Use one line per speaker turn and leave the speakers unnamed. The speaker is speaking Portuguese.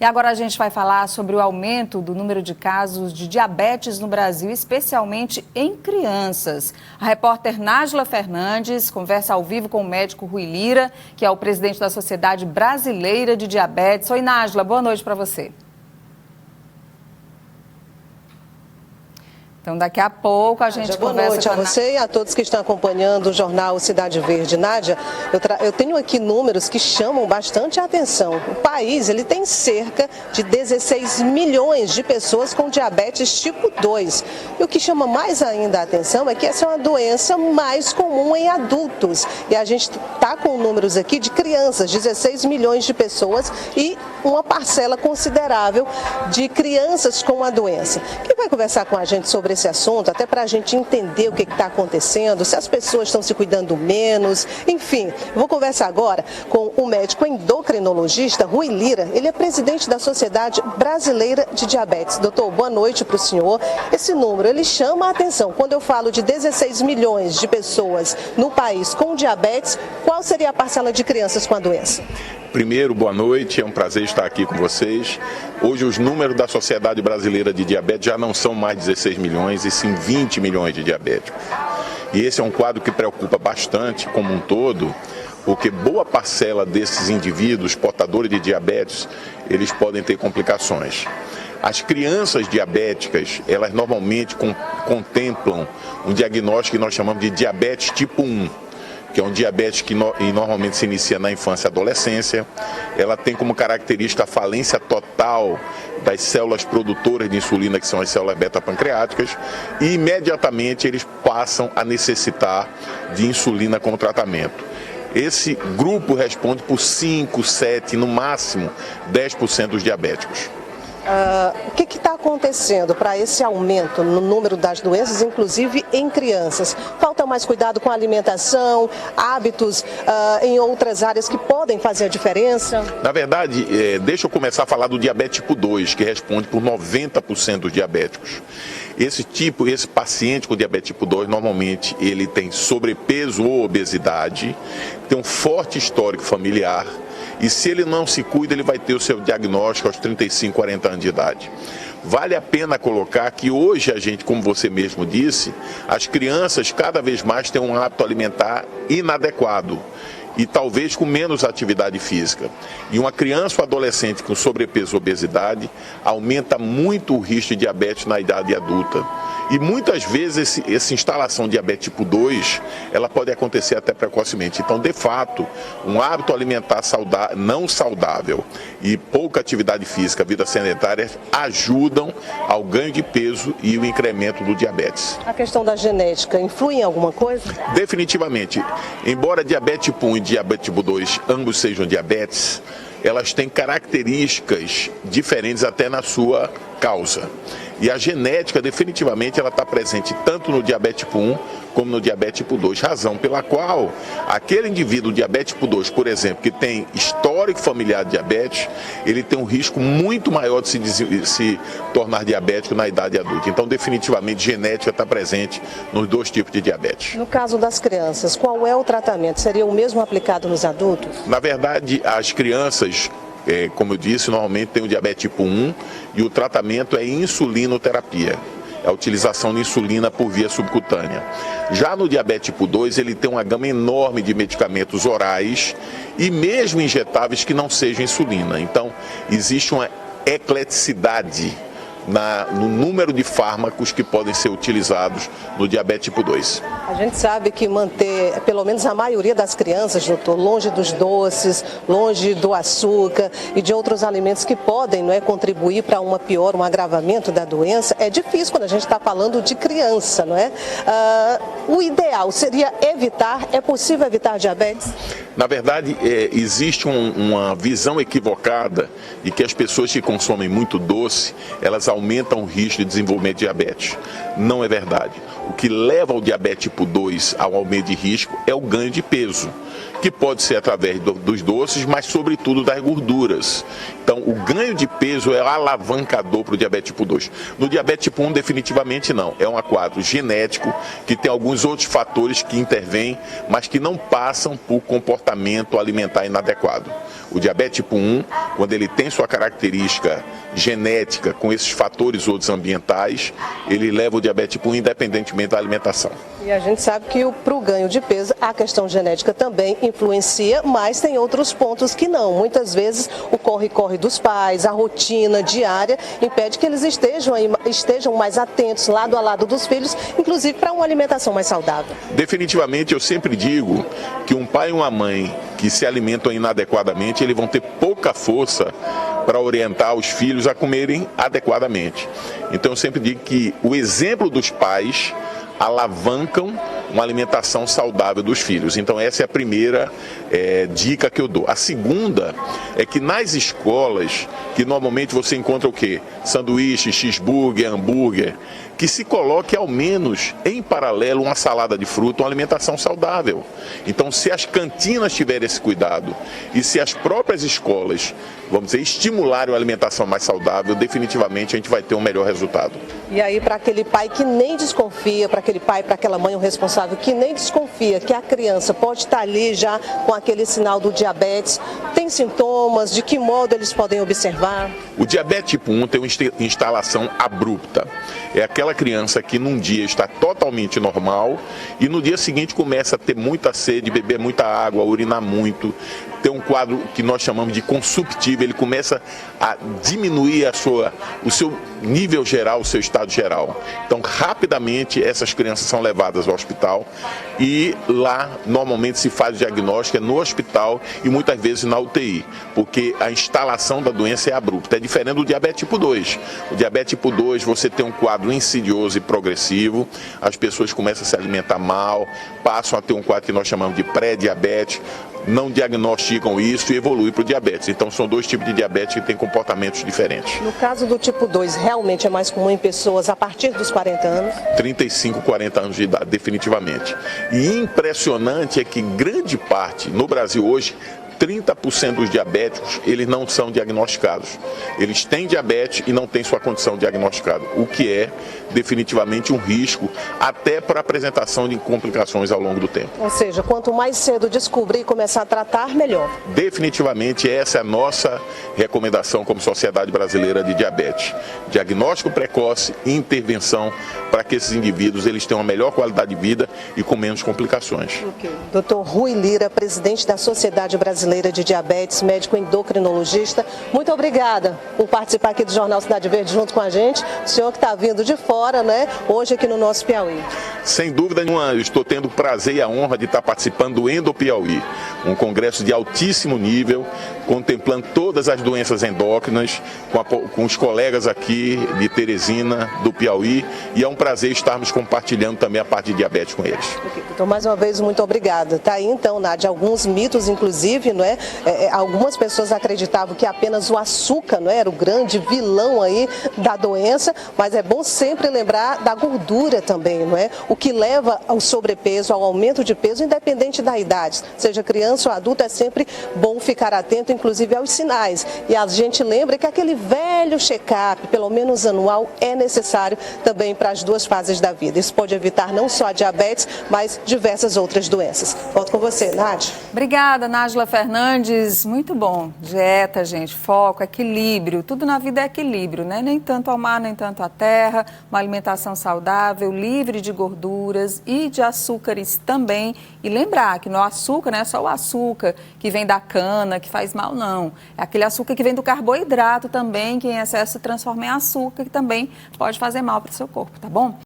E agora a gente vai falar sobre o aumento do número de casos de diabetes no Brasil, especialmente em crianças. A repórter Nájila Fernandes conversa ao vivo com o médico Rui Lira, que é o presidente da Sociedade Brasileira de Diabetes. Oi, Nájila, boa noite para você. Então, daqui a pouco a gente
Boa noite a você e a todos que estão acompanhando o jornal Cidade Verde. Nádia, eu tenho aqui números que chamam bastante a atenção. O país ele tem cerca de 16 milhões de pessoas com diabetes tipo 2. E o que chama mais ainda a atenção é que essa é uma doença mais comum em adultos. E a gente está com números aqui de crianças, 16 milhões de pessoas e uma parcela considerável de crianças com a doença. Quem vai conversar com a gente sobre esse assunto, até para a gente entender o que está acontecendo, se as pessoas estão se cuidando menos, enfim. Vou conversar agora com o médico endocrinologista Rui Lira. Ele é presidente da Sociedade Brasileira de Diabetes. Doutor, boa noite para o senhor. Esse número, ele chama a atenção. Quando eu falo de 16 milhões de pessoas no país com diabetes, qual seria a parcela de crianças com a doença?
Primeiro, boa noite, é um prazer estar aqui com vocês. Hoje os números da Sociedade Brasileira de Diabetes já não são mais 16 milhões, e sim 20 milhões de diabéticos. E esse é um quadro que preocupa bastante como um todo, porque boa parcela desses indivíduos portadores de diabetes, eles podem ter complicações. As crianças diabéticas, elas normalmente contemplam um diagnóstico que nós chamamos de diabetes tipo 1. Que é um diabetes que normalmente se inicia na infância e adolescência. Ela tem como característica a falência total das células produtoras de insulina, que são as células beta-pancreáticas, e imediatamente eles passam a necessitar de insulina como tratamento. Esse grupo responde por 5, 7, no máximo 10% dos diabéticos.
O que está acontecendo para esse aumento no número das doenças, inclusive em crianças? Falta mais cuidado com a alimentação, hábitos em outras áreas que podem fazer a diferença?
Na verdade, deixa eu começar a falar do diabetes tipo 2, que responde por 90% dos diabéticos. Esse paciente com diabetes tipo 2, normalmente ele tem sobrepeso ou obesidade, tem um forte histórico familiar, e se ele não se cuida, ele vai ter o seu diagnóstico aos 35, 40 anos de idade. Vale a pena colocar que hoje a gente, como você mesmo disse, as crianças cada vez mais têm um hábito alimentar inadequado e talvez com menos atividade física. E uma criança ou adolescente com sobrepeso ou obesidade aumenta muito o risco de diabetes na idade adulta. E muitas vezes essa instalação de diabetes tipo 2, ela pode acontecer até precocemente. Então, de fato, um hábito alimentar não saudável e pouca atividade física, vida sedentária, ajudam ao ganho de peso e o incremento do diabetes.
A questão da genética influi em alguma coisa?
Definitivamente. Embora diabetes tipo 1 e diabetes tipo 2 ambos sejam diabetes, elas têm características diferentes até na sua causa. E a genética, definitivamente, ela está presente tanto no diabetes tipo 1 como no diabetes tipo 2, razão pela qual aquele indivíduo diabetes tipo 2, por exemplo, que tem histórico familiar de diabetes, ele tem um risco muito maior de se tornar diabético na idade adulta. Então, definitivamente, genética está presente nos dois tipos de diabetes.
No caso das crianças, qual é o tratamento? Seria o mesmo aplicado nos adultos?
Na verdade, as crianças, como eu disse, normalmente tem o diabetes tipo 1 e o tratamento é insulinoterapia. É a utilização de insulina por via subcutânea. Já no diabetes tipo 2, ele tem uma gama enorme de medicamentos orais e mesmo injetáveis que não sejam insulina. Então, existe uma ecleticidade no número de fármacos que podem ser utilizados no diabetes tipo 2.
A gente sabe que manter, pelo menos a maioria das crianças, doutor, longe dos doces, longe do açúcar e de outros alimentos que podem, não é, contribuir para um agravamento da doença, é difícil quando a gente está falando de criança, não é? O ideal seria evitar, é possível evitar diabetes?
Na verdade, existe uma visão equivocada de que as pessoas que consomem muito doce, elas aumentam o risco de desenvolvimento de diabetes. Não é verdade. O que leva ao diabetes tipo 2 ao aumento de risco é o ganho de peso, que pode ser através dos doces, mas sobretudo das gorduras. Então, o ganho de peso é alavancador para o diabetes tipo 2. No diabetes tipo 1, definitivamente não. É um quadro genético que tem alguns outros fatores que intervêm, mas que não passam por comportamento alimentar inadequado. O diabetes tipo 1, quando ele tem sua característica genética com esses fatores outros ambientais, ele leva o diabetes tipo 1 independentemente da alimentação.
E a gente sabe que para o ganho de peso, a questão genética também influencia, mas tem outros pontos que não. Muitas vezes o corre-corre dos pais, a rotina diária, impede que eles estejam mais atentos, lado a lado dos filhos, inclusive para uma alimentação mais saudável.
Definitivamente, eu sempre digo que um pai e uma mãe que se alimentam inadequadamente, eles vão ter pouca força para orientar os filhos a comerem adequadamente. Então eu sempre digo que o exemplo dos pais alavancam uma alimentação saudável dos filhos. Então essa é a primeira dica que eu dou. A segunda é que nas escolas, que normalmente você encontra o quê? Sanduíche, cheeseburger, hambúrguer, que se coloque ao menos em paralelo uma salada de fruta, uma alimentação saudável. Então se as cantinas tiverem esse cuidado e se as próprias escolas, vamos dizer, estimularem a alimentação mais saudável, definitivamente a gente vai ter um melhor resultado.
E aí para aquele pai que nem desconfia, para aquele pai, para aquela mãe, o responsável que nem desconfia que a criança pode estar ali já com aquele sinal do diabetes, tem sintomas, de que modo eles podem observar?
O diabetes tipo 1 tem uma instalação abrupta. É aquela criança que num dia está totalmente normal e no dia seguinte começa a ter muita sede, beber muita água, urinar muito, ter um quadro que nós chamamos de consumptivo, ele começa a diminuir o seu nível geral, o seu estado geral. Então, rapidamente, essas crianças são levadas ao hospital e lá, normalmente, se faz o diagnóstico no hospital e muitas vezes na UTI, porque a instalação da doença é abrupta. É diferente do diabetes tipo 2. O diabetes tipo 2, você tem um quadro insidioso e progressivo, as pessoas começam a se alimentar mal, passam a ter um quadro que nós chamamos de pré-diabetes, não diagnosticam isso e evoluem para o diabetes. Então são dois tipos de diabetes que têm comportamentos diferentes.
No caso do tipo 2, realmente é mais comum em pessoas a partir dos 40 anos?
35, 40 anos de idade, definitivamente. E impressionante é que grande parte, no Brasil hoje, 30% dos diabéticos, eles não são diagnosticados. Eles têm diabetes e não têm sua condição diagnosticada, o que é definitivamente um risco até para a apresentação de complicações ao longo do tempo.
Ou seja, quanto mais cedo descobrir e começar a tratar, melhor.
Definitivamente essa é a nossa recomendação como Sociedade Brasileira de Diabetes. Diagnóstico precoce e intervenção para que esses indivíduos eles tenham uma melhor qualidade de vida e com menos complicações.
Okay. Dr. Rui Lira, presidente da Sociedade Brasileira de Diabetes, médico endocrinologista, muito obrigada por participar aqui do Jornal Cidade Verde junto com a gente. O senhor que está vindo de fora, né, hoje aqui no nosso Piauí.
Sem dúvida nenhuma, eu estou tendo o prazer e a honra de estar participando do Endo Piauí, um congresso de altíssimo nível, contemplando todas as doenças endócrinas, com os colegas aqui de Teresina, do Piauí, e é um prazer estarmos compartilhando também a parte de diabetes com eles.
Okay. Então, mais uma vez, muito obrigada. Tá aí, então, Nádia, alguns mitos, inclusive, não é? Algumas pessoas acreditavam que apenas o açúcar, não é? Era o grande vilão aí da doença, mas é bom sempre lembrar da gordura também, não é? O que leva ao sobrepeso, ao aumento de peso, independente da idade, seja criança ou adulto, é sempre bom ficar atento, inclusive aos sinais. E a gente lembra que aquele velho check-up, pelo menos anual, é necessário também para as duas fases da vida. Isso pode evitar não só a diabetes, mas diversas outras doenças. Volto com você, Nádia.
Obrigada, Nájila Fernandes. Muito bom. Dieta, gente, foco, equilíbrio. Tudo na vida é equilíbrio, né? Nem tanto ao mar, nem tanto à terra. Uma alimentação saudável, livre de gorduras e de açúcares também. E lembrar que no açúcar não é só o açúcar que vem da cana, que faz mal, não. É aquele açúcar que vem do carboidrato também, que em excesso se transforma em açúcar, que também pode fazer mal para o seu corpo, tá bom?